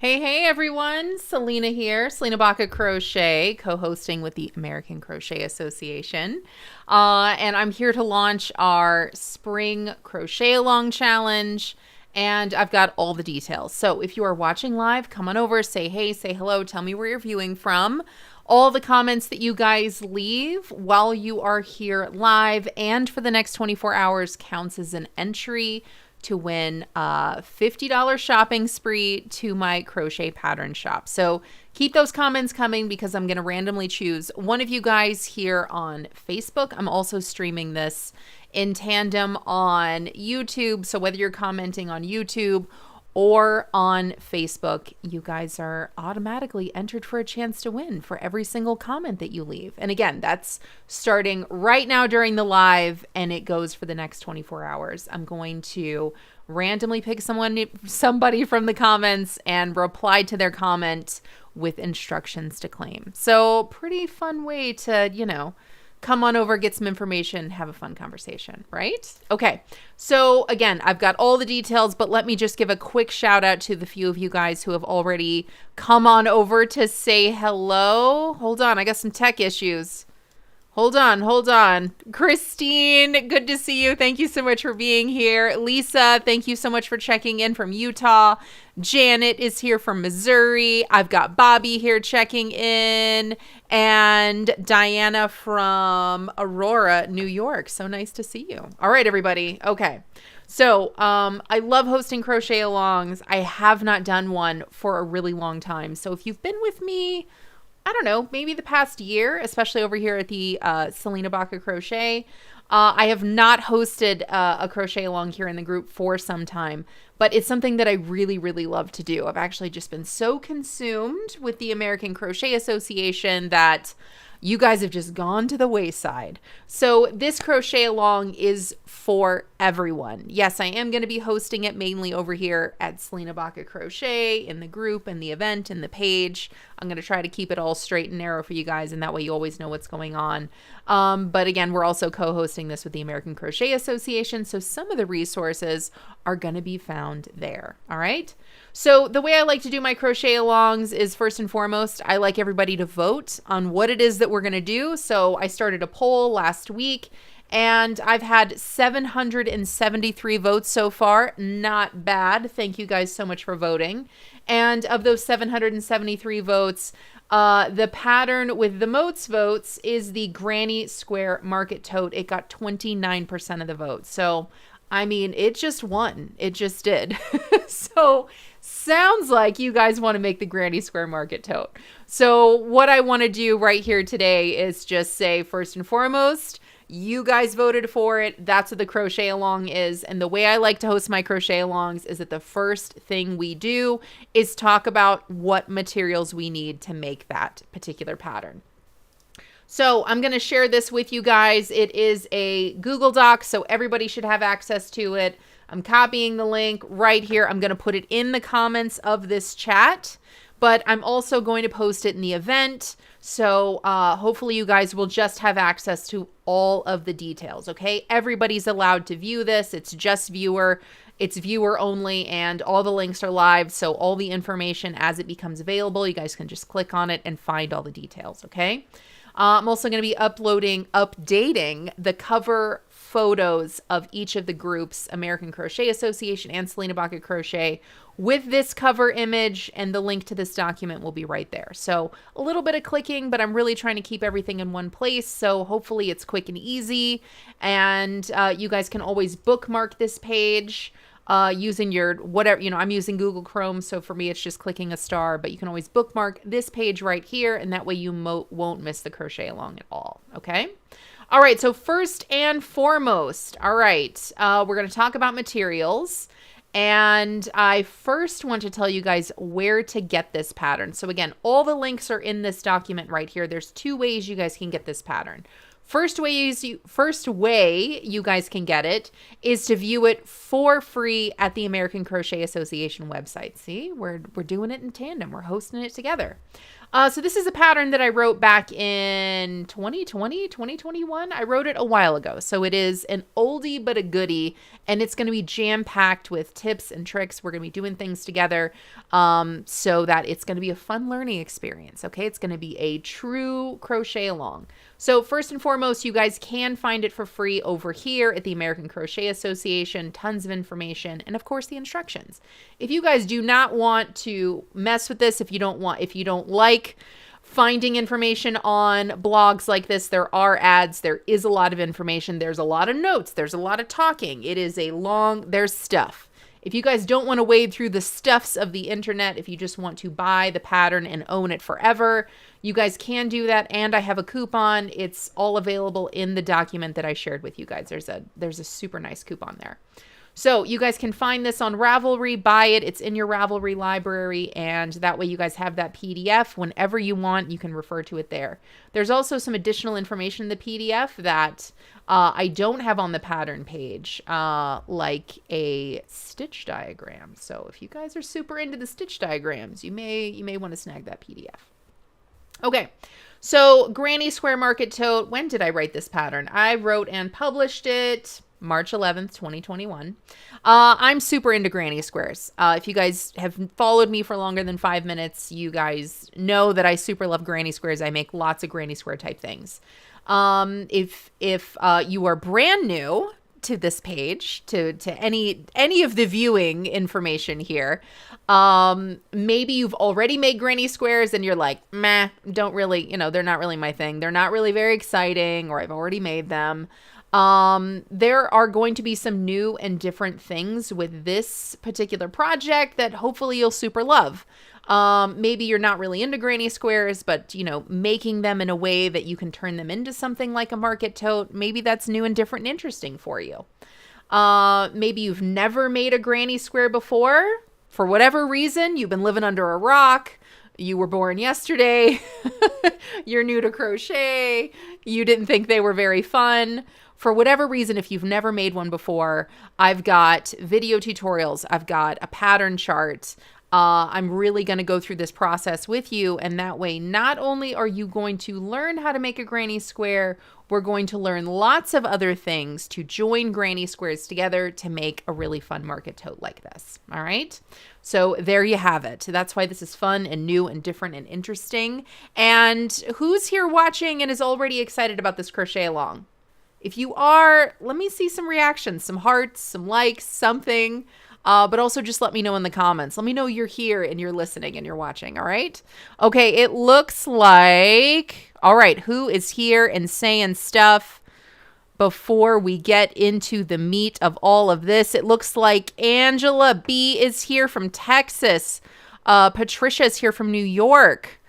Hey everyone, Selena here, Selena Baca Crochet, co-hosting with the American Crochet Association. And I'm here to launch our Spring Crochet Along Challenge, and I've got all the details. So if you are watching live, come on over, say hey, say hello, tell me where you're viewing from. All the comments that you guys leave while you are here live and for the next 24 hours counts as an entry to win a $50 shopping spree to my crochet pattern shop. So keep those comments coming because I'm going to randomly choose one of you guys here on Facebook. I'm also streaming this in tandem on YouTube. So whether you're commenting on YouTube or on Facebook, you guys are automatically entered for a chance to win for every single comment that you leave. And again, that's starting right now during the live, and it goes for the next 24 hours. I'm going to randomly pick somebody from the comments and reply to their comment with instructions to claim. So pretty fun way to, come on over, get some information, have a fun conversation, right? Okay, so again, I've got all the details, but let me just give a quick shout out to the few of you guys who have already come on over to say hello. Hold on, I got some tech issues. Hold on. Christine, good to see you. Thank you so much for being here. Lisa, thank you so much for checking in from Utah. Janet is here from Missouri. I've got Bobby here checking in. And Diana from Aurora, New York. So nice to see you. All right, everybody. Okay. So I love hosting crochet alongs. I have not done one for a really long time. So if you've been with me, I don't know, maybe the past year, especially over here at the Selena Baca Crochet. I have not hosted a crochet along here in the group for some time, but it's something that I really, really love to do. I've actually just been so consumed with the American Crochet Association that you guys have just gone to the wayside. So this crochet along is for everyone. Yes, I am going to be hosting it mainly over here at Selena Baca Crochet in the group and the event and the page. I'm going to try to keep it all straight and narrow for you guys, and that way you always know what's going on. But again, we're also co-hosting this with the American Crochet Association, so some of the resources are going to be found there. All right. So the way I like to do my crochet alongs is, first and foremost, I like everybody to vote on what it is that we're going to do. So I started a poll last week and I've had 773 votes so far. Not bad. Thank you guys so much for voting. And of those 773 votes, the pattern with the most votes is the Granny Square Market Tote. It got 29% of the votes. So, I mean, it just won. It just did. So sounds like you guys want to make the Granny Square Market Tote. So what I want to do right here today is just say, first and foremost, you guys voted for it. That's what the crochet along is. And the way I like to host my crochet alongs is that the first thing we do is talk about what materials we need to make that particular pattern. So I'm going to share this with you guys. It is a Google Doc, so everybody should have access to it. I'm copying the link right here. I'm going to put it in the comments of this chat, but I'm also going to post it in the event. So hopefully you guys will just have access to all of the details, okay? Everybody's allowed to view this. It's just viewer. It's viewer only, and all the links are live. So all the information as it becomes available, you guys can just click on it and find all the details, okay? I'm also going to be updating the cover photos of each of the groups, American Crochet Association and Selena Baca Crochet, with this cover image, and the link to this document will be right there. So a little bit of clicking, but I'm really trying to keep everything in one place. So hopefully it's quick and easy, and you guys can always bookmark this page using your whatever, I'm using Google Chrome. So for me, it's just clicking a star, but you can always bookmark this page right here. And that way you won't miss the crochet along at all. Okay. All right. So first and foremost, all right, we're going to talk about materials. And I first want to tell you guys where to get this pattern. So again, all the links are in this document right here. There's two ways you guys can get this pattern. First way you guys can get it is to view it for free at the American Crochet Association website. See, we're doing it in tandem. We're hosting it together. So this is a pattern that I wrote back in 2020, 2021. I wrote it a while ago. So it is an oldie but a goodie, and it's going to be jam-packed with tips and tricks. We're going to be doing things together so that it's going to be a fun learning experience, okay? It's going to be a true crochet along. So first and foremost, you guys can find it for free over here at the American Crochet Association. Tons of information and, of course, the instructions. If you guys do not want to mess with this, if you don't like finding information on blogs like this, there are ads. There is a lot of information. There's a lot of notes. There's a lot of talking. It is there's stuff. If you guys don't want to wade through the stuffs of the internet, if you just want to buy the pattern and own it forever, you guys can do that. And I have a coupon. It's all available in the document that I shared with you guys. There's a super nice coupon there. So you guys can find this on Ravelry, buy it. It's in your Ravelry library, and that way you guys have that PDF whenever you want. You can refer to it there. There's also some additional information in the PDF that I don't have on the pattern page, like a stitch diagram. So if you guys are super into the stitch diagrams, you may want to snag that PDF. Okay. So Granny Square Market Tote. When did I write this pattern? I wrote and published it March 11th, 2021. I'm super into granny squares. If you guys have followed me for longer than 5 minutes, you guys know that I super love granny squares. I make lots of granny square type things. If you are brand new to this page, to any of the viewing information here, maybe you've already made granny squares and you're like, meh, don't really, they're not really my thing. They're not really very exciting, or I've already made them. There are going to be some new and different things with this particular project that hopefully you'll super love. Maybe you're not really into granny squares, but making them in a way that you can turn them into something like a market tote, maybe that's new and different and interesting for you. Maybe you've never made a granny square before. For whatever reason, you've been living under a rock. You were born yesterday. You're new to crochet. You didn't think they were very fun. For whatever reason, if you've never made one before, I've got video tutorials. I've got a pattern chart. I'm really going to go through this process with you. And that way, not only are you going to learn how to make a granny square, we're going to learn lots of other things to join granny squares together to make a really fun market tote like this. All right. So there you have it. That's why this is fun and new and different and interesting. And who's here watching and is already excited about this crochet along? If you are, let me see some reactions, some hearts, some likes, something. But also just let me know in the comments. Let me know you're here and you're listening and you're watching, all right? Okay, it looks like, all right, who is here and saying stuff before we get into the meat of all of this? It looks like Angela B is here from Texas. Patricia is here from New York.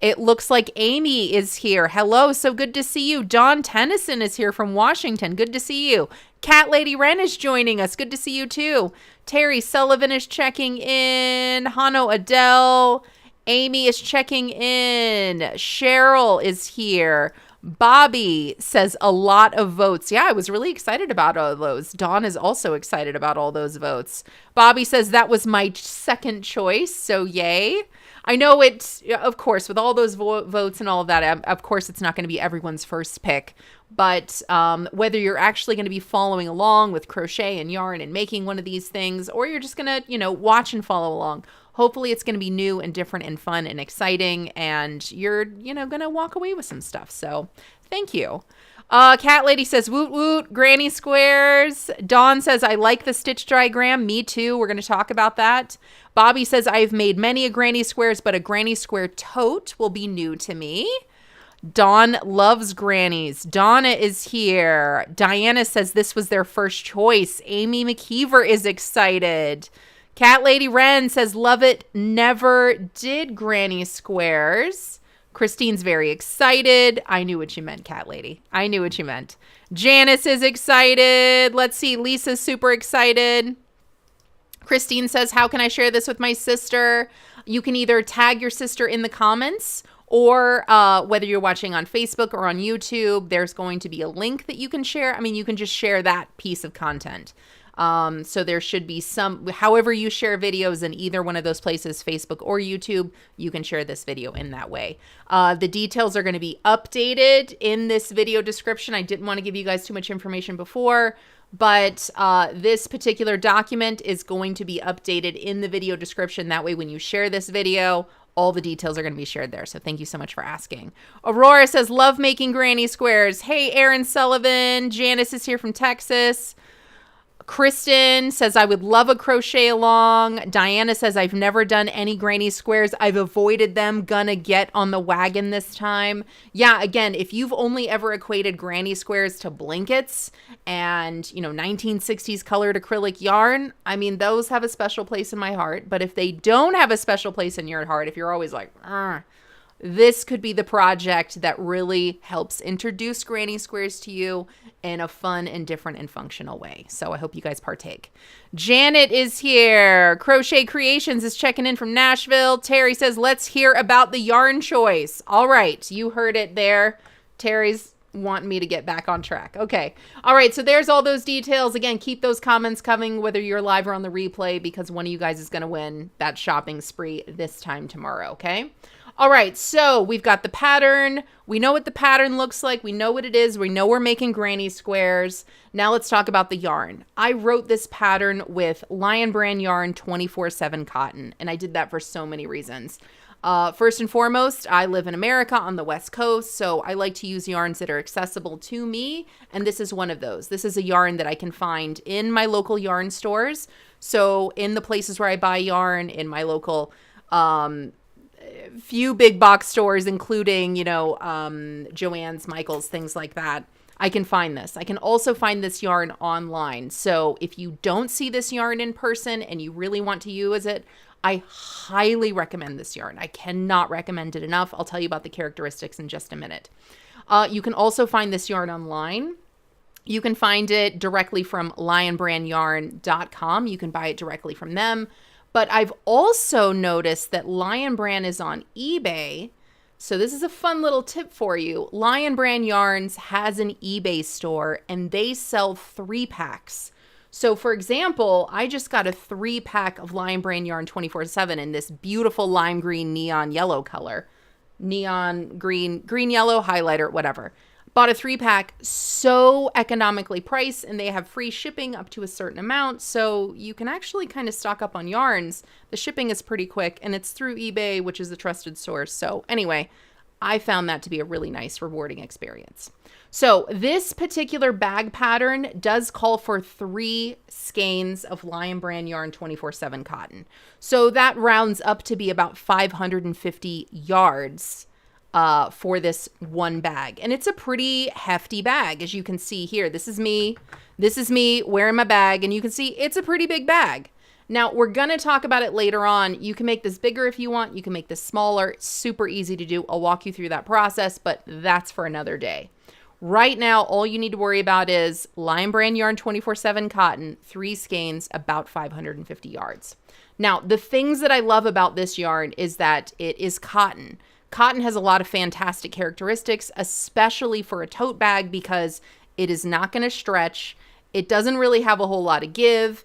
It looks like Amy is here. Hello, so good to see you. Dawn Tennyson is here from Washington. Good to see you. Cat Lady Wren is joining us. Good to see you too. Terry Sullivan is checking in. Hano Adele. Amy is checking in. Cheryl is here. Bobby says a lot of votes. Yeah, I was really excited about all those. Dawn is also excited about all those votes. Bobby says that was my second choice, so yay. I know it's, of course, with all those votes and all of that, of course, it's not going to be everyone's first pick. But whether you're actually going to be following along with crochet and yarn and making one of these things, or you're just going to, watch and follow along, hopefully it's going to be new and different and fun and exciting, and you're, going to walk away with some stuff. So thank you. Cat Lady says, woot woot, granny squares. Dawn says, I like the stitch diagram. Me too. We're going to talk about that. Bobby says, I've made many a granny squares, but a granny square tote will be new to me. Dawn loves grannies. Donna is here. Diana says this was their first choice. Amy McKeever is excited. Cat Lady Wren says, love it. Never did granny squares. Christine's very excited. I knew what you meant, Cat Lady. I knew what you meant. Janice is excited. Let's see. Lisa's super excited. Christine says, how can I share this with my sister? You can either tag your sister in the comments, or whether you're watching on Facebook or on YouTube, there's going to be a link that you can share. I mean, you can just share that piece of content. So there should be some, however you share videos in either one of those places, Facebook or YouTube, you can share this video in that way. The details are going to be updated in this video description. I didn't want to give you guys too much information before, but this particular document is going to be updated in the video description. That way, when you share this video, all the details are going to be shared there. So thank you so much for asking. Aurora says, love making granny squares. Hey, Aaron Sullivan. Janice is here from Texas. Kristen says, I would love a crochet along. Diana says, I've never done any granny squares. I've avoided them. Gonna get on the wagon this time. Yeah, again, if you've only ever equated granny squares to blankets and, 1960s colored acrylic yarn, I mean, those have a special place in my heart. But if they don't have a special place in your heart, if you're always like, this could be the project that really helps introduce granny squares to you in a fun and different and functional way. So I hope you guys partake. Janet is here. Crochet Creations is checking in from Nashville. Terry says, let's hear about the yarn choice. All right, you heard it there. Terry's wanting me to get back on track. Okay. All right, so there's all those details. Again, keep those comments coming, whether you're live or on the replay, because one of you guys is going to win that shopping spree this time tomorrow, okay? All right, so we've got the pattern. We know what the pattern looks like. We know what it is. We know we're making granny squares. Now let's talk about the yarn. I wrote this pattern with Lion Brand Yarn 24/7 cotton, and I did that for so many reasons. First and foremost, I live in America on the West Coast, so I like to use yarns that are accessible to me, and this is one of those. This is a yarn that I can find in my local yarn stores. So in the places where I buy yarn, in my local few big box stores, including, Joann's, Michael's, things like that, I can find this. I can also find this yarn online. So if you don't see this yarn in person and you really want to use it, I highly recommend this yarn. I cannot recommend it enough. I'll tell you about the characteristics in just a minute. You can also find this yarn online. You can find it directly from lionbrandyarn.com. You can buy it directly from them. But I've also noticed that Lion Brand is on eBay. So this is a fun little tip for you. Lion Brand Yarns has an eBay store and they sell 3-packs. So for example, I just got a 3-pack of Lion Brand Yarn 24/7 in this beautiful lime green neon yellow color. Neon green yellow highlighter, whatever. Bought a 3-pack, so economically priced, and they have free shipping up to a certain amount, so you can actually kind of stock up on yarns. The shipping is pretty quick, and it's through eBay, which is a trusted source. So anyway, I found that to be a really nice, rewarding experience. So this particular bag pattern does call for 3 skeins of Lion Brand Yarn 24/7 cotton. So that rounds up to be about 550 yards for this one bag. And it's a pretty hefty bag, as you can see here. This is me wearing my bag, and you can see it's a pretty big bag. Now, we're going to talk about it later on. You can make this bigger if you want. You can make this smaller. It's super easy to do. I'll walk you through that process, but that's for another day. Right now, all you need to worry about is Lion Brand Yarn 24/7 cotton, 3 skeins, about 550 yards. Now, the things that I love about this yarn is that it is cotton. Cotton has a lot of fantastic characteristics, especially for a tote bag, because it is not going to stretch. It doesn't really have a whole lot of give.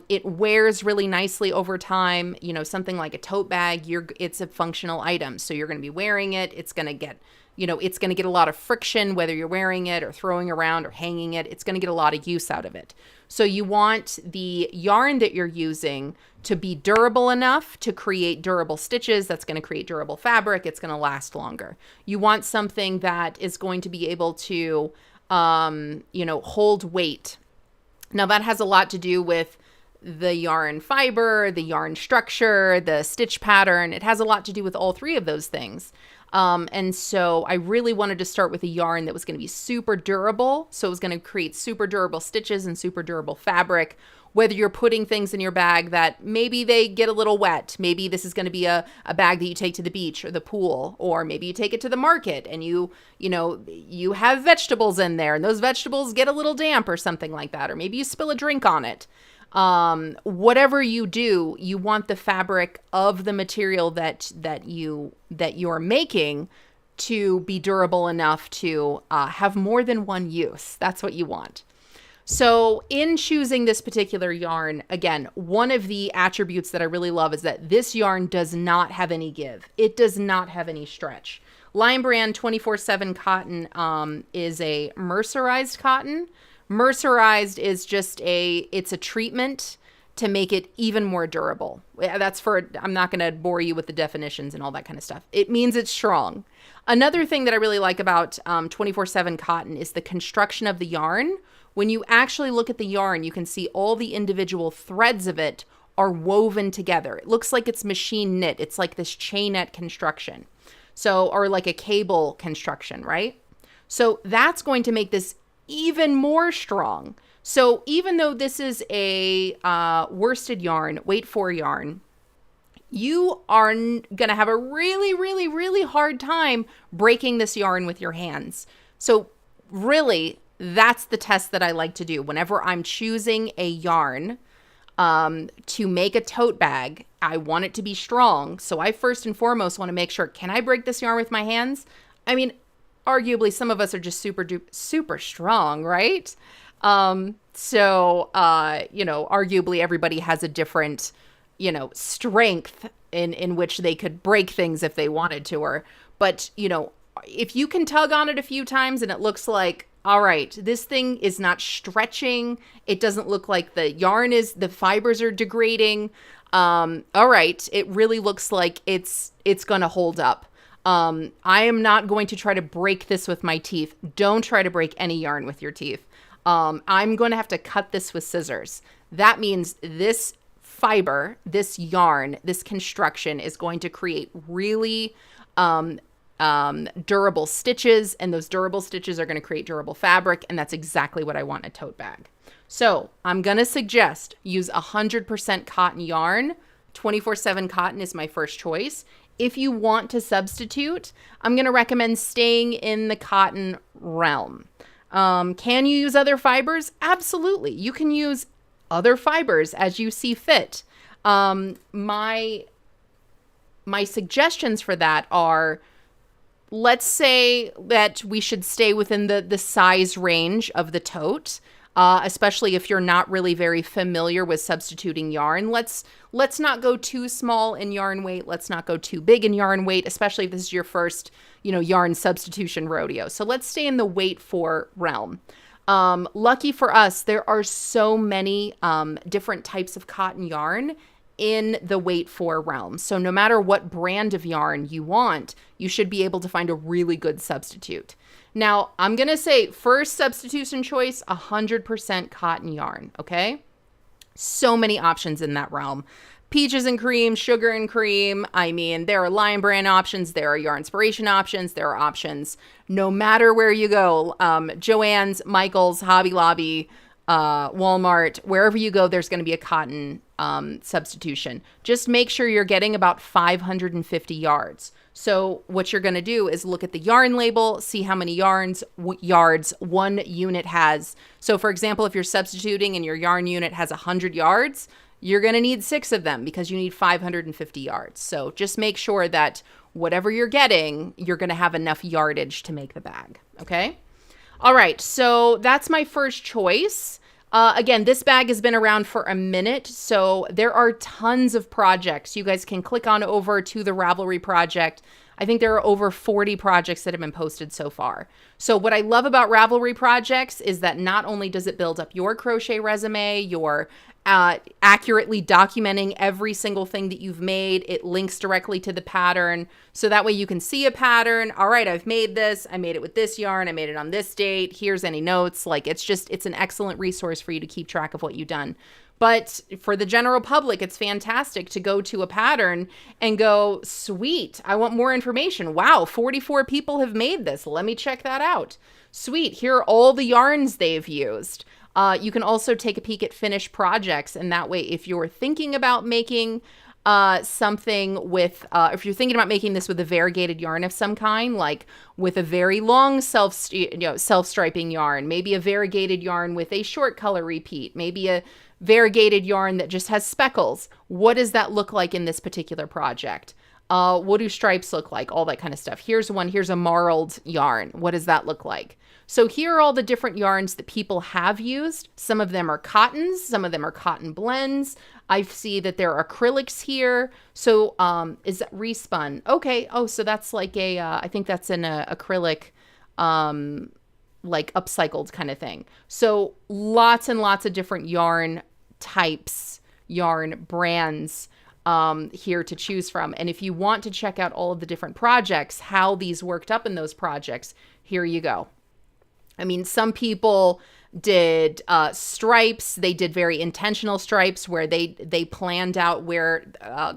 It wears really nicely over time. Something like a tote bag, it's a functional item. So you're going to be wearing it. It's going to get, a lot of friction, whether you're wearing it or throwing around or hanging it. It's going to get a lot of use out of it. So you want the yarn that you're using to be durable enough to create durable stitches. That's going to create durable fabric. It's going to last longer. You want something that is going to be able to, hold weight. Now that has a lot to do with the yarn fiber, the yarn structure, the stitch pattern. It has a lot to do with all 3 of those things. And so I really wanted to start with a yarn that was going to be super durable. So it was going to create super durable stitches and super durable fabric, whether you're putting things in your bag that maybe they get a little wet. Maybe this is going to be a bag that you take to the beach or the pool, or maybe you take it to the market and you have vegetables in there and those vegetables get a little damp or something like that. Or maybe you spill a drink on it. Whatever you do, you want the fabric of the material that you're making to be durable enough to have more than one use. That's what you want. So in choosing this particular yarn, again, one of the attributes that I really love is that this yarn does not have any give. It does not have any stretch. Lion Brand 24/7 cotton is a mercerized cotton. Mercerized is just it's a treatment to make it even more durable. I'm not going to bore you with the definitions and all that kind of stuff. It means it's strong. Another thing that I really like about 24/7 cotton is the construction of the yarn. When you actually look at the yarn, you can see all the individual threads of it are woven together. It looks like it's machine knit. It's like this chainette construction. So, or like a cable construction, right? So that's going to make this even more strong. So even though this is a worsted yarn, weight 4 yarn, you are going to have a really, really, really hard time breaking this yarn with your hands. So really, that's the test that I like to do. Whenever I'm choosing a yarn to make a tote bag, I want it to be strong. So I first and foremost want to make sure, can I break this yarn with my hands? I mean, arguably some of us are just super strong, right? Arguably everybody has a different, strength in which they could break things if they wanted to, but if you can tug on it a few times and it looks like, all right, this thing is not stretching. It doesn't look like the fibers are degrading. All right, it really looks like it's going to hold up. I am not going to try to break this with my teeth. Don't try to break any yarn with your teeth. I'm going to have to cut this with scissors. That means this fiber, this yarn, this construction is going to create really durable stitches, and those durable stitches are going to create durable fabric, and that's exactly what I want in a tote bag. So I'm going to suggest use 100% cotton yarn. 24/7 cotton is my first choice. If you want to substitute, I'm going to recommend staying in the cotton realm. Can you use other fibers? Absolutely. You can use other fibers as you see fit. My suggestions for that are, let's say that we should stay within the size range of the tote, especially if you're not really very familiar with substituting yarn. Let's not go too small in yarn weight. Let's not go too big in yarn weight, especially if this is your first, yarn substitution rodeo. So let's stay in the weight 4 realm. Lucky for us, there are so many different types of cotton yarn in the weight 4 realm. So no matter what brand of yarn you want, you should be able to find a really good substitute. Now, I'm going to say first substitution choice, 100% cotton yarn, okay? So many options in that realm. Peaches and cream, sugar and cream. I mean, there are Lion Brand options. There are Yarnspiration options. There are options no matter where you go. Joann's, Michael's, Hobby Lobby, Walmart, wherever you go, there's going to be a cotton substitution. Just make sure you're getting about 550 yards. So what you're going to do is look at the yarn label, see how many yards one unit has. So for example, if you're substituting and your yarn unit has 100 yards, you're going to need 6 of them because you need 550 yards. So just make sure that whatever you're getting, you're going to have enough yardage to make the bag. Okay. All right. So that's my first choice. Again, this bag has been around for a minute, so there are tons of projects. You guys can click on over to the Ravelry project. I think there are over 40 projects that have been posted so far. So what I love about Ravelry projects is that not only does it build up your crochet resume, your accurately documenting every single thing that you've made. It links directly to the pattern. So that way you can see a pattern. All right, I've made this. I made it with this yarn. I made it on this date. Here's any notes. Like it's an excellent resource for you to keep track of what you've done. But for the general public, it's fantastic to go to a pattern and go, sweet, I want more information. Wow, 44 people have made this. Let me check that out. Sweet, here are all the yarns they've used. You can also take a peek at finished projects, and that way, if you're thinking about making something with, if you're thinking about making this with a variegated yarn of some kind, like with a very long self-striping yarn, maybe a variegated yarn with a short color repeat, maybe a variegated yarn that just has speckles. What does that look like in this particular project? What do stripes look like? All that kind of stuff. Here's a marled yarn. What does that look like? So here are all the different yarns that people have used. Some of them are cottons, some of them are cotton blends. I see that there are acrylics here. So is that respun? Okay. Oh, so that's like I think that's an acrylic, like upcycled kind of thing. So lots and lots of different yarn types, yarn brands here to choose from. And if you want to check out all of the different projects, how these worked up in those projects, here you go. I mean, some people did stripes. They did very intentional stripes where they planned out where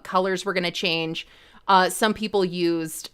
colors were going to change. Some people used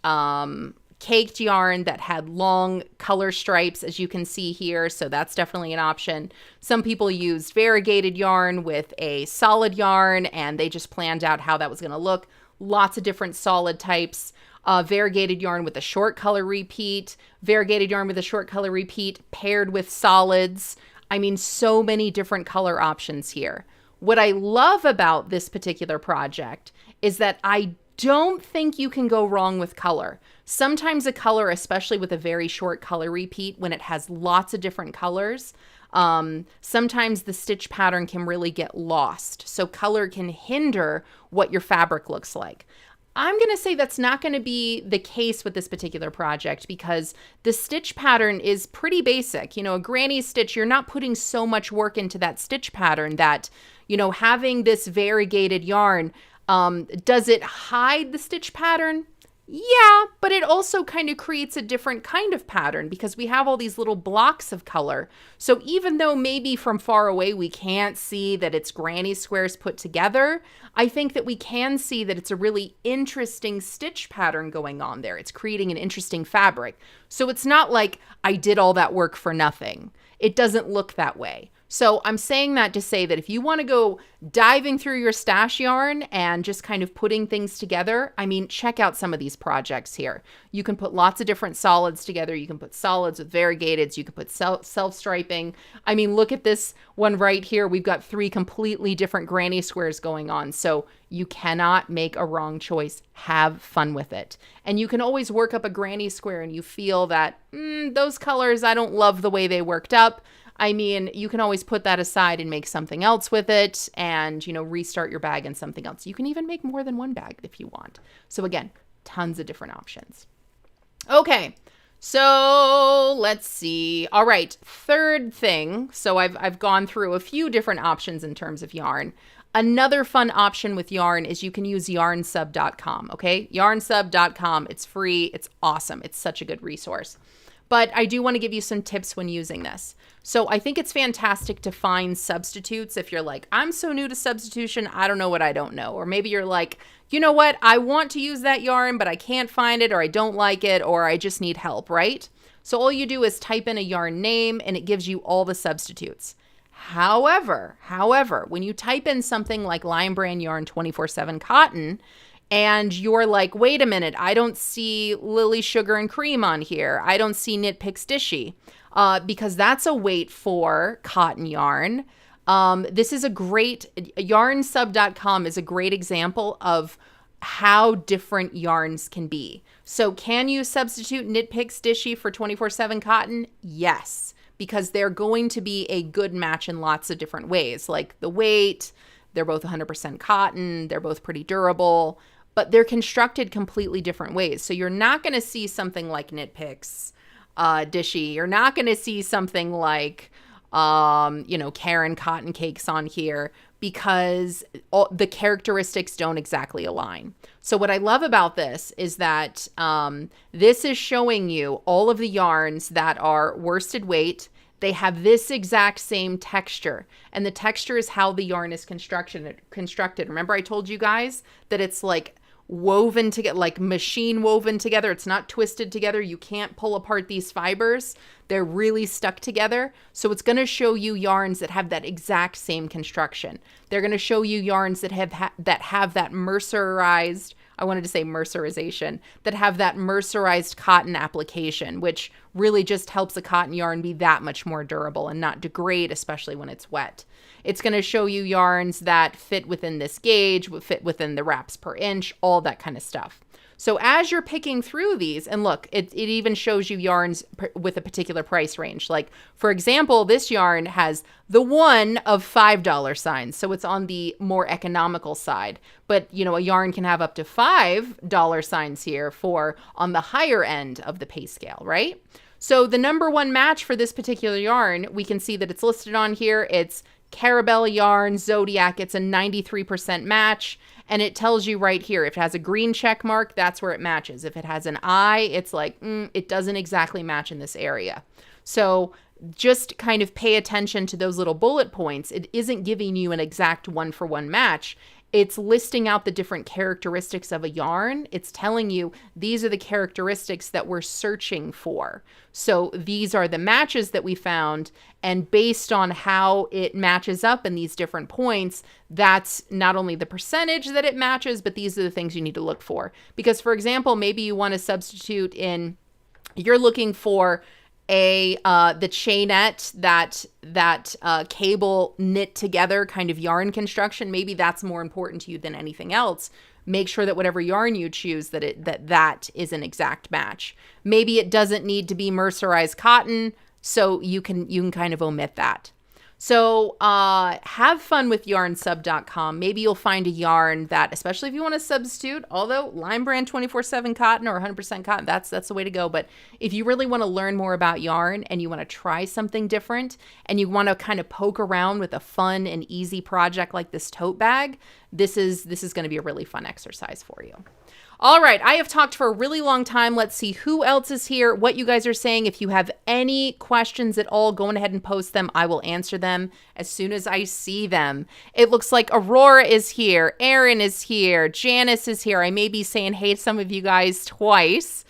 caked yarn that had long color stripes, as you can see here. So that's definitely an option. Some people used variegated yarn with a solid yarn, and they just planned out how that was going to look. Lots of different solid types. Variegated yarn with a short color repeat, variegated yarn with a short color repeat paired with solids. I mean, so many different color options here. What I love about this particular project is that I don't think you can go wrong with color. Sometimes a color, especially with a very short color repeat, when it has lots of different colors, sometimes the stitch pattern can really get lost. So color can hinder what your fabric looks like. I'm going to say that's not going to be the case with this particular project because the stitch pattern is pretty basic. You know, a granny stitch, you're not putting so much work into that stitch pattern that, you know, having this variegated yarn, does it hide the stitch pattern? Yeah, but it also kind of creates a different kind of pattern because we have all these little blocks of color. So even though maybe from far away we can't see that it's granny squares put together, I think that we can see that it's a really interesting stitch pattern going on there. It's creating an interesting fabric. So it's not like I did all that work for nothing. It doesn't look that way. So I'm saying that to say that if you want to go diving through your stash yarn and just kind of putting things together, I mean, check out some of these projects here. You can put lots of different solids together. You can put solids with variegateds. You can put self-striping. I mean, look at this one right here. We've got 3 completely different granny squares going on. So you cannot make a wrong choice. Have fun with it. And you can always work up a granny square and you feel that those colors, I don't love the way they worked up. I mean, you can always put that aside and make something else with it and, you know, restart your bag in something else. You can even make more than one bag if you want. So again, tons of different options. Okay, so let's see. All right, third thing. So I've gone through a few different options in terms of yarn. Another fun option with yarn is you can use yarnsub.com, okay? Yarnsub.com, it's free, it's awesome. It's such a good resource. But I do want to give you some tips when using this. So I think it's fantastic to find substitutes if you're like, I'm so new to substitution, I don't know what I don't know. Or maybe you're like, you know what, I want to use that yarn, but I can't find it, or I don't like it, or I just need help, right? So all you do is type in a yarn name and it gives you all the substitutes. However, when you type in something like Lion Brand Yarn 24/7 Cotton, and you're like, wait a minute, I don't see Lily Sugar and Cream on here. I don't see Knit Picks Dishy, because that's a weight for cotton yarn. This is a great, yarnsub.com is a great example of how different yarns can be. So can you substitute Knit Picks Dishy for 24/7 Cotton? Yes, because they're going to be a good match in lots of different ways, like the weight, they're both 100% cotton, they're both pretty durable, but they're constructed completely different ways. So you're not going to see something like Knit Picks Dishy. You're not going to see something like, Caron Cotton Cakes on here because the characteristics don't exactly align. So what I love about this is that this is showing you all of the yarns that are worsted weight. They have this exact same texture, and the texture is how the yarn is constructed. Remember I told you guys that it's like woven together, like machine woven together. It's not twisted together. You can't pull apart these fibers. They're really stuck together. So it's going to show you yarns that have that exact same construction. They're going to show you yarns that have that mercerized, I wanted to say mercerization, that have that mercerized cotton application, which really just helps a cotton yarn be that much more durable and not degrade, especially when it's wet. It's going to show you yarns that fit within this gauge, fit within the wraps per inch, all that kind of stuff. So as you're picking through these, and look, it even shows you yarns with a particular price range. Like, for example, this yarn has the one of $5 signs, so it's on the more economical side. But, you know, a yarn can have up to $5 signs here for on the higher end of the pay scale, right? So the number one match for this particular yarn, we can see that it's listed on here. It's Carabella yarn, Zodiac. It's a 93% match. And it tells you right here, if it has a green check mark, that's where it matches. If it has an I, it's like, it doesn't exactly match in this area. So just kind of pay attention to those little bullet points. It isn't giving you an exact one-for-one match. It's listing out the different characteristics of a yarn. It's telling you these are the characteristics that we're searching for. So these are the matches that we found, and based on how it matches up in these different points, that's not only the percentage that it matches, but these are the things you need to look for. Because, for example, maybe you want to substitute in, you're looking for the chainette, that cable knit together kind of yarn construction. Maybe that's more important to you than anything else. Make sure that whatever yarn you choose, that is an exact match. Maybe it doesn't need to be mercerized cotton, so you can kind of omit that. So have fun with yarnsub.com. Maybe you'll find a yarn that, especially if you want to substitute, although Lime Brand 24/7 cotton or 100% cotton, that's the way to go. But if you really want to learn more about yarn and you want to try something different and you want to kind of poke around with a fun and easy project like this tote bag, this is going to be a really fun exercise for you. All right, I have talked for a really long time. Let's see who else is here, what you guys are saying. If you have any questions at all, go ahead and post them. I will answer them as soon as I see them. It looks like Aurora is here. Erin is here. Janice is here. I may be saying hey to some of you guys twice.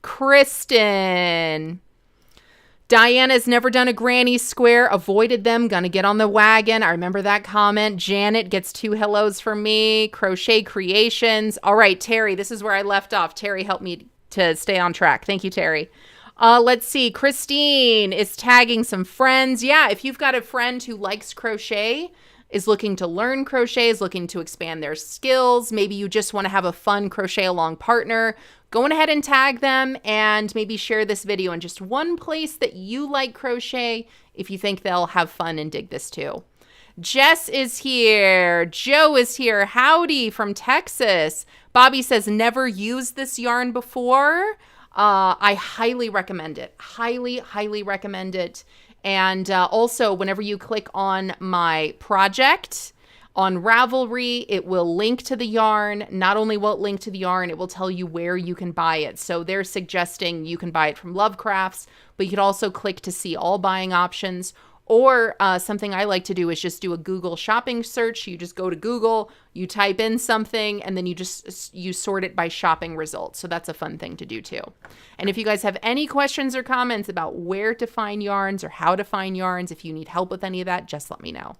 Kristen. Diana's never done a granny square, avoided them, gonna get on the wagon. I remember that comment. Janet gets 2 hellos from me. Crochet Creations. All right, Terry, this is where I left off. Terry helped me to stay on track. Thank you, Terry. Let's see. Christine is tagging some friends. Yeah, if you've got a friend who likes crochet, is looking to learn crochet, is looking to expand their skills, maybe you just want to have a fun crochet along partner, go ahead and tag them and maybe share this video in just one place that you like crochet if you think they'll have fun and dig this too. Jess is here. Joe is here. Howdy from Texas. Bobby says, never used this yarn before. I highly recommend it. Highly, highly recommend it. And also, whenever you click on my project on Ravelry, it will link to the yarn. Not only will it link to the yarn, it will tell you where you can buy it. So they're suggesting you can buy it from Lovecrafts, but you could also click to see all buying options. Or something I like to do is just do a Google shopping search. You just go to Google, you type in something, and then you sort it by shopping results. So that's a fun thing to do too. And if you guys have any questions or comments about where to find yarns or how to find yarns, if you need help with any of that, just let me know.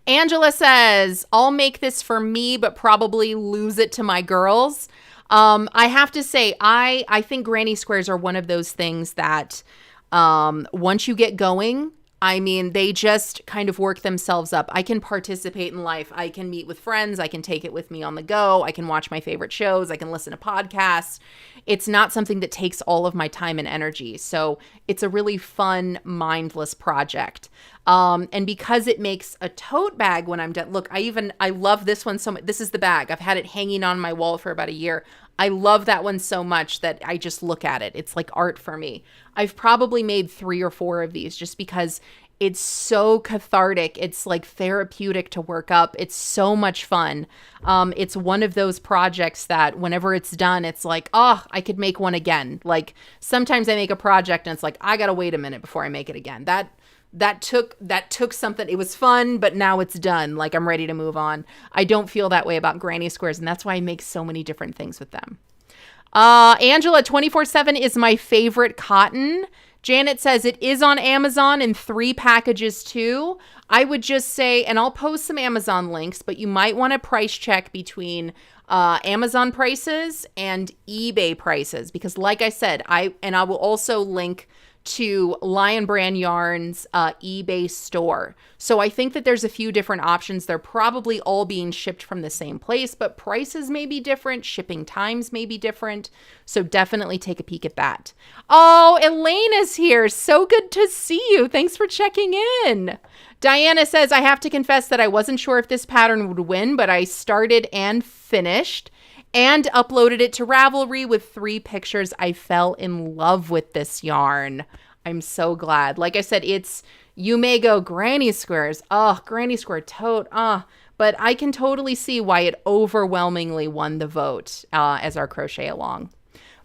Angela says, I'll make this for me, but probably lose it to my girls. I have to say, I think granny squares are one of those things that once you get going, I mean, they just kind of work themselves up. I can participate in life. I can meet with friends. I can take it with me on the go. I can watch my favorite shows. I can listen to podcasts. It's not something that takes all of my time and energy. So it's a really fun, mindless project. And because it makes a tote bag when I'm done, look, I love this one so much. This is the bag. I've had it hanging on my wall for about a year. I love that one so much that I just look at it. It's like art for me. I've probably made 3 or 4 of these just because it's so cathartic. It's like therapeutic to work up. It's so much fun. It's one of those projects that whenever it's done, it's like, oh, I could make one again. Like sometimes I make a project and it's like, I got to wait a minute before I make it again. That took something. It was fun, but now it's done. Like I'm ready to move on. I don't feel that way about granny squares, and that's why I make so many different things with them. Angela, 24/7 is my favorite cotton. Janet says it is on Amazon in 3 packages too. I would just say, and I'll post some Amazon links, but you might want to price check between Amazon prices and eBay prices, because like I said, I will also link to Lion Brand Yarn's eBay store. So I think that there's a few different options. They're probably all being shipped from the same place, but prices may be different. Shipping times may be different. So definitely take a peek at that. Oh, Elaine is here. So good to see you. Thanks for checking in. Diana says, I have to confess that I wasn't sure if this pattern would win, but I started and finished and uploaded it to Ravelry with 3 pictures. I fell in love with this yarn. I'm so glad. Like I said, you may go granny squares. Oh, granny square tote. But I can totally see why it overwhelmingly won the vote as our crochet along.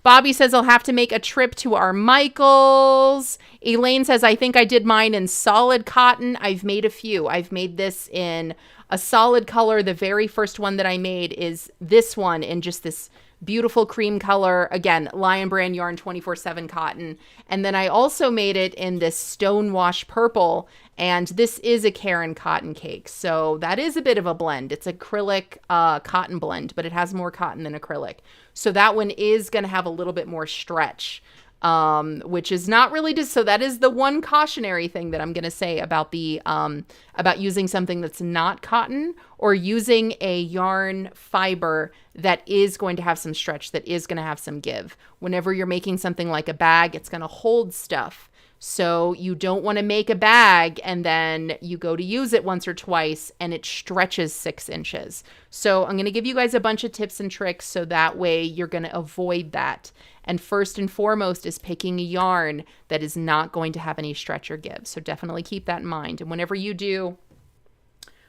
Bobby says, I'll have to make a trip to our Michaels. Elaine says, I think I did mine in solid cotton. I've made a few. I've made this in a solid color. The very first one that I made is this one in just this beautiful cream color. Again, Lion Brand Yarn 24/7 cotton. And then I also made it in this Stonewash purple. And this is a Caron cotton cake. So that is a bit of a blend. It's acrylic cotton blend, but it has more cotton than acrylic. So that one is going to have a little bit more stretch, which is not really just, so that is the one cautionary thing that I'm going to say about about using something that's not cotton or using a yarn fiber that is going to have some stretch, that is going to have some give. Whenever you're making something like a bag, it's going to hold stuff. So you don't want to make a bag and then you go to use it once or twice and it stretches 6 inches. So I'm going to give you guys a bunch of tips and tricks so that way you're going to avoid that. And first and foremost is picking a yarn that is not going to have any stretch or give. So definitely keep that in mind. And whenever you do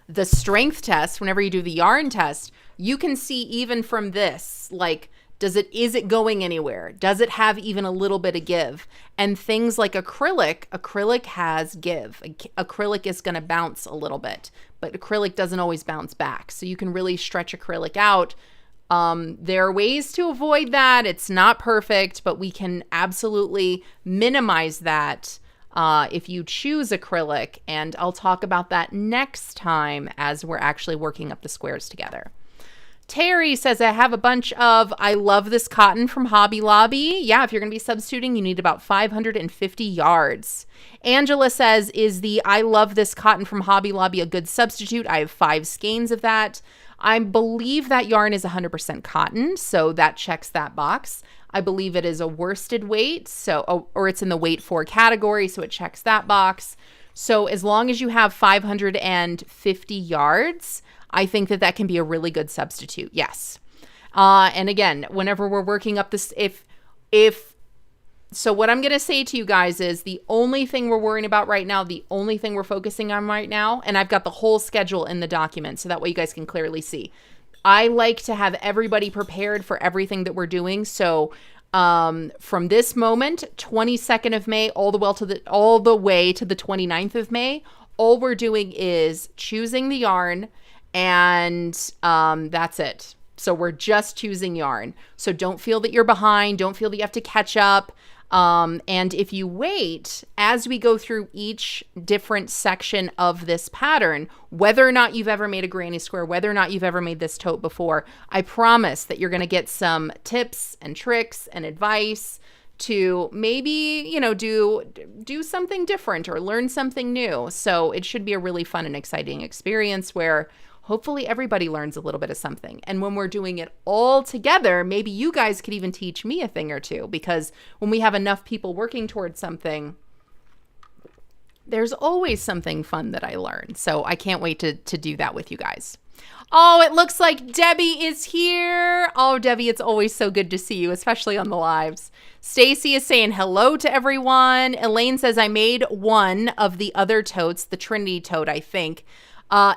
the strength test, whenever you do the yarn test, you can see even from this, like, is it going anywhere? Does it have even a little bit of give? And things like acrylic has give. Acrylic is going to bounce a little bit, but acrylic doesn't always bounce back. So you can really stretch acrylic out. There are ways to avoid that. It's not perfect, but we can absolutely minimize that if you choose acrylic. And I'll talk about that next time as we're actually working up the squares together. Terry says, I have a bunch of I love this cotton from Hobby Lobby. Yeah, if you're going to be substituting, you need about 550 yards. Angela says, is the I love this cotton from Hobby Lobby a good substitute? I have 5 skeins of that. I believe that yarn is 100% cotton, so that checks that box. I believe it is a worsted weight, or it's in the weight 4 category, so it checks that box. So as long as you have 550 yards, I think that can be a really good substitute. Yes. And again, whenever we're working up this, so what I'm going to say to you guys is the only thing we're worrying about right now, the only thing we're focusing on right now, and I've got the whole schedule in the document so that way you guys can clearly see. I like to have everybody prepared for everything that we're doing. So from this moment, 22nd of May, all the way to the 29th of May, all we're doing is choosing the yarn. And that's it. So we're just choosing yarn. So don't feel that you're behind. Don't feel that you have to catch up. And if you wait, as we go through each different section of this pattern, whether or not you've ever made a granny square, whether or not you've ever made this tote before, I promise that you're going to get some tips and tricks and advice to maybe, do something different or learn something new. So it should be a really fun and exciting experience where hopefully everybody learns a little bit of something. And when we're doing it all together, maybe you guys could even teach me a thing or two, because when we have enough people working towards something, there's always something fun that I learn. So I can't wait to do that with you guys. Oh, it looks like Debbie is here. Oh, Debbie, it's always so good to see you, especially on the lives. Stacy is saying hello to everyone. Elaine says, I made one of the other totes, the Trinity tote, I think,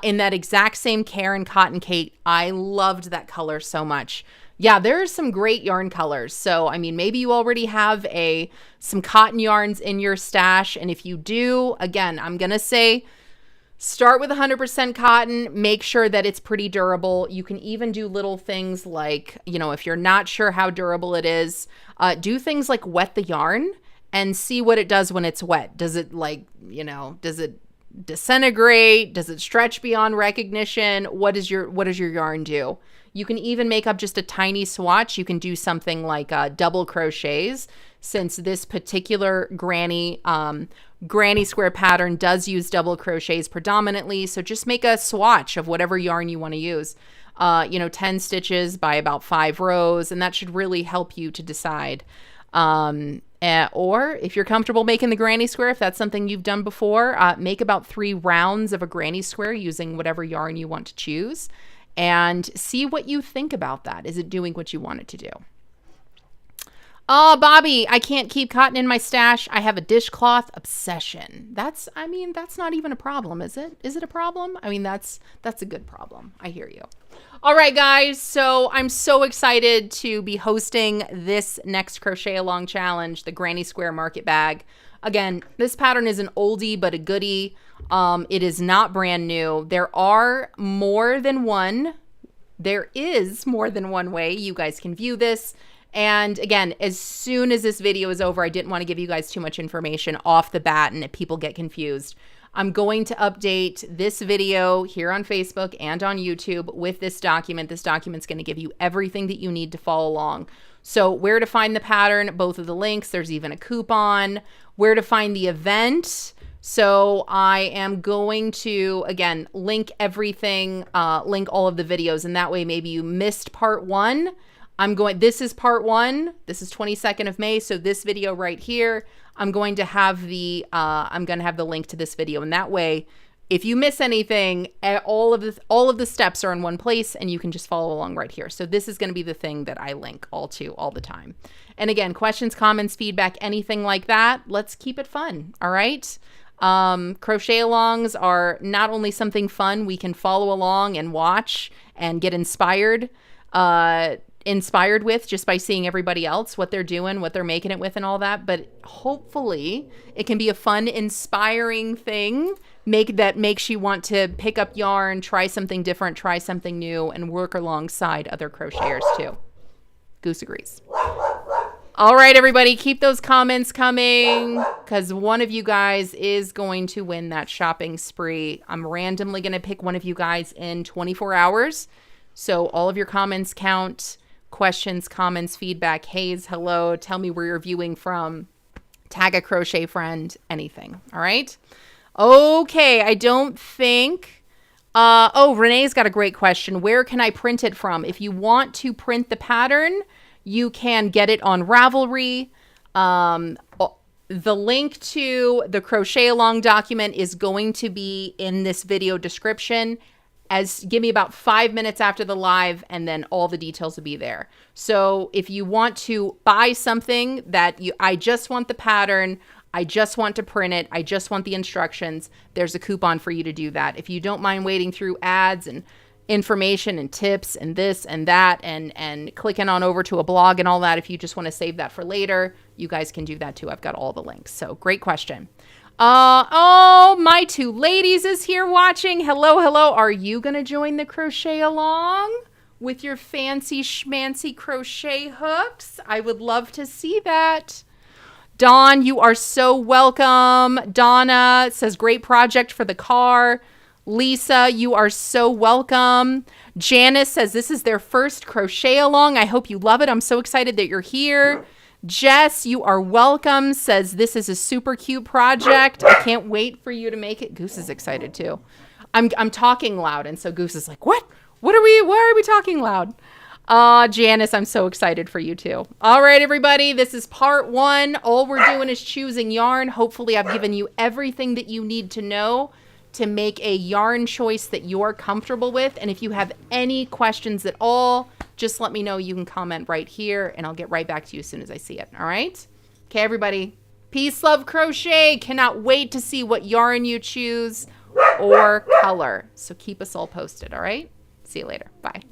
in that exact same Caron cotton cake. I loved that color so much. Yeah, there are some great yarn colors. So, I mean, maybe you already have some cotton yarns in your stash. And if you do, again, I'm going to say start with 100% cotton. Make sure that it's pretty durable. You can even do little things like, if you're not sure how durable it is, do things like wet the yarn and see what it does when it's wet. Does it does it disintegrate? Does it stretch beyond recognition? What does your yarn do? You can even make up just a tiny swatch. You can do something like double crochets, since this particular granny square pattern does use double crochets predominantly. So just make a swatch of whatever yarn you want to use. 10 stitches by about 5 rows, and that should really help you to decide. Or if you're comfortable making the granny square, if that's something you've done before, make about 3 rounds of a granny square using whatever yarn you want to choose, and see what you think about that. Is it doing what you want it to do? Oh, Bobby, I can't keep cotton in my stash. I have a dishcloth obsession. That's not even a problem, is it? Is it a problem? I mean, that's a good problem. I hear you. All right, guys. So I'm so excited to be hosting this next Crochet Along Challenge, the Granny Square Market Bag. Again, this pattern is an oldie but a goodie. It is not brand new. There is more than one way you guys can view this. And again, as soon as this video is over, I didn't want to give you guys too much information off the bat and people get confused. I'm going to update this video here on Facebook and on YouTube with this document. This document's going to give you everything that you need to follow along. So where to find the pattern, both of the links, there's even a coupon, where to find the event. So I am going to, again, link everything, link all of the videos, and that way maybe you missed part 1. This is part 1. This is 22nd of May. So this video right here, I'm going to have the link to this video. And that way, if you miss anything, all of the steps are in one place and you can just follow along right here. So this is going to be the thing that I link all the time. And again, questions, comments, feedback, anything like that, let's keep it fun. All right. Crochet alongs are not only something fun we can follow along and watch and get inspired with just by seeing everybody else, what they're doing, what they're making it with and all that. But hopefully it can be a fun, inspiring thing that makes you want to pick up yarn, try something different, try something new, and work alongside other crocheters too. Goose agrees. All right, everybody, keep those comments coming because one of you guys is going to win that shopping spree. I'm randomly going to pick one of you guys in 24 hours. So all of your comments count. Questions, comments, feedback, Hayes, hello, tell me where you're viewing from, tag a crochet friend, anything. All right. Okay. I don't think, Renee's got a great question. Where can I print it from? If you want to print the pattern, you can get it on Ravelry. The link to the Crochet Along document is going to be in this video description. Give me about 5 minutes after the live, and then all the details will be there. So if you want to buy something I just want the pattern, I just want to print it, I just want the instructions, there's a coupon for you to do that. If you don't mind wading through ads and information and tips and this and that and clicking on over to a blog and all that, if you just want to save that for later, you guys can do that too. I've got all the links. So great question. My 2 ladies is here watching. Hello. Are you going to join the crochet along with your fancy schmancy crochet hooks? I would love to see that. Dawn, you are so welcome. Donna says, great project for the car. Lisa, you are so welcome. Janice says, this is their first crochet along. I hope you love it. I'm so excited that you're here. Jess, you are welcome, says this is a super cute project. I can't wait for you to make it. Goose is excited too. I'm talking loud, and so Goose is like, what? Why are we talking loud? Janice, I'm so excited for you too. All right, everybody, this is part 1. All we're doing is choosing yarn. Hopefully I've given you everything that you need to know to make a yarn choice that you're comfortable with. And if you have any questions at all, just let me know. You can comment right here and I'll get right back to you as soon as I see it. All right. Okay, everybody. Peace, love, crochet. Cannot wait to see what yarn you choose or color. So keep us all posted. All right. See you later. Bye.